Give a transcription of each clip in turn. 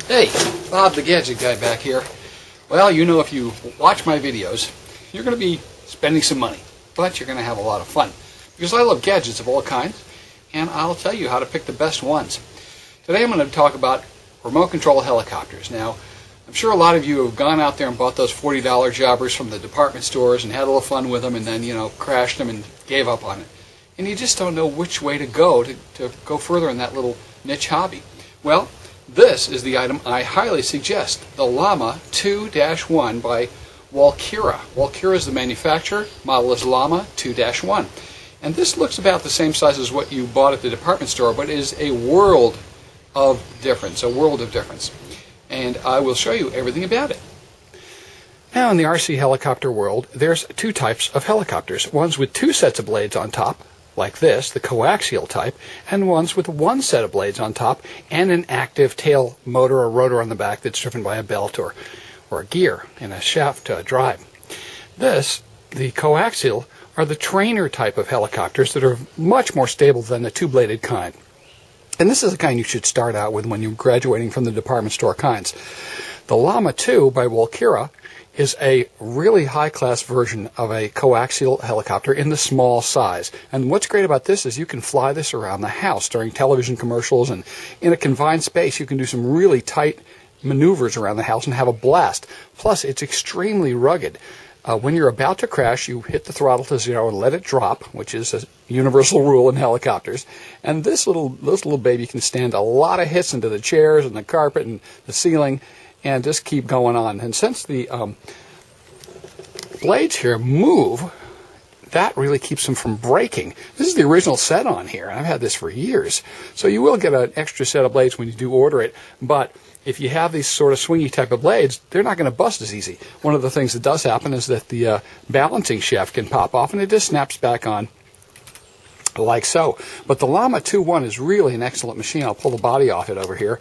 Hey, Bob the Gadget Guy back here. Well, you know, if you watch my videos, you're going to be spending some money, but you're going to have a lot of fun. Because I love gadgets of all kinds, and I'll tell you how to pick the best ones. Today I'm going to talk about remote control helicopters. Now, I'm sure a lot of you have gone out there and bought those $40 jobbers from the department stores and had a little fun with them and then, crashed them and gave up on it. And you just don't know which way to go further in that little niche hobby. Well, this is the item I highly suggest, the Llama 2-1 by Walkera. Walkera is the manufacturer, model is Llama 2-1. And this looks about the same size as what you bought at the department store, but it is a world of difference, And I will show you everything about it. Now in the RC helicopter world, there's two types of helicopters. Ones with two sets of blades on top, like this, the coaxial type, and ones with one set of blades on top and an active tail motor or rotor on the back that's driven by a belt or a gear and a shaft drive. The coaxial, are the trainer type of helicopters that are much more stable than the two-bladed kind. And this is the kind you should start out with when you're graduating from the department store kinds. The Llama 2 by Walkera is a really high-class version of a coaxial helicopter in the small size. And what's great about this is you can fly this around the house during television commercials, and in a confined space you can do some really tight maneuvers around the house and have a blast. Plus, it's extremely rugged. When you're about to crash, you hit the throttle to 0 and let it drop, which is a universal rule in helicopters. And this little baby can stand a lot of hits into the chairs and the carpet and the ceiling and just keep going on. And since the blades here move, that really keeps them from breaking. This is the original set on here. I've had this for years. So you will get an extra set of blades when you do order it, but if you have these sort of swingy type of blades, they're not going to bust as easy. One of the things that does happen is that the balancing shaft can pop off and it just snaps back on like so. But the Llama 2-1 is really an excellent machine. I'll pull the body off it over here.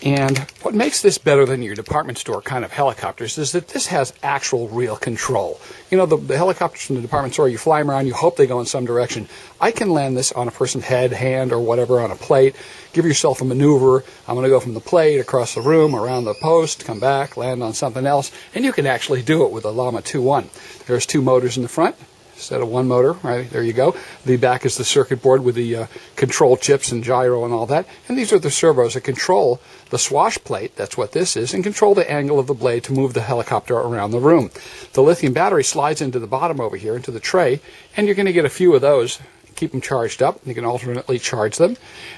And what makes this better than your department store kind of helicopters is that this has actual real control. You know, the helicopters from the department store, you fly them around, you hope they go in some direction. I can land this on a person's head, hand, or whatever on a plate. Give yourself a maneuver. I'm going to go from the plate across the room, around the post, come back, land on something else, and you can actually do it with the Llama 2-1. There's two motors in the front. Instead of one motor, right, there you go. The back is the circuit board with the control chips and gyro and all that. And these are the servos that control the swash plate, that's what this is, and control the angle of the blade to move the helicopter around the room. The lithium battery slides into the bottom over here, into the tray, and you're going to get a few of those. Keep them charged up. You can alternately charge them.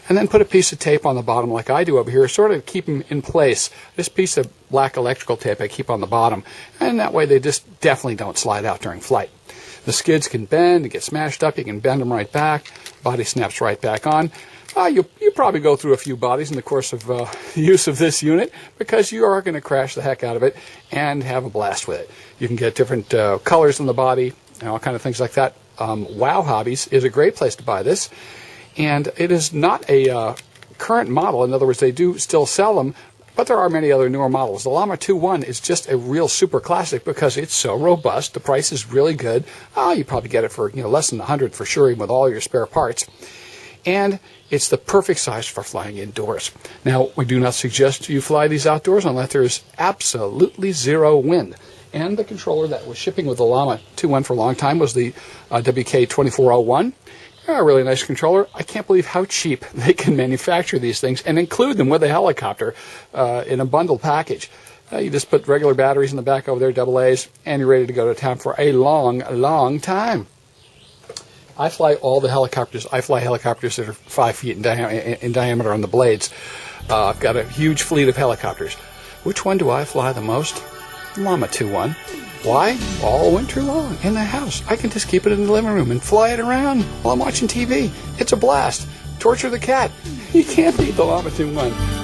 And then put a piece of tape on the bottom like I do over here, sort of keep them in place. This piece of black electrical tape I keep on the bottom, and that way they just definitely don't slide out during flight. The skids can bend and get smashed up. You can bend them right back. Body snaps right back on. You probably go through a few bodies in the course of use of this unit because you are going to crash the heck out of it and have a blast with it. You can get different colors on the body and all kind of things like that. Wow Hobbies is a great place to buy this. And it is not a current model. In other words, they do still sell them, but there are many other newer models. The Llama 2-1 is just a real super classic because it's so robust. The price is really good. You probably get it for less than $100 for sure, even with all your spare parts. And it's the perfect size for flying indoors. Now, we do not suggest you fly these outdoors unless there is absolutely zero wind. And the controller that was shipping with the Llama 2-1 for a long time was the WK2401. A really nice controller. I can't believe how cheap they can manufacture these things and include them with a helicopter in a bundled package. You just put regular batteries in the back over there, AA's, and you're ready to go to town for a long, long time. I fly all the helicopters. I fly helicopters that are 5 feet in diameter on the blades. I've got a huge fleet of helicopters. Which one do I fly the most? Llama 2-1. Why? All winter long in the house. I can just keep it in the living room and fly it around while I'm watching TV. It's a blast. Torture the cat. You can't beat the Llama 2-1.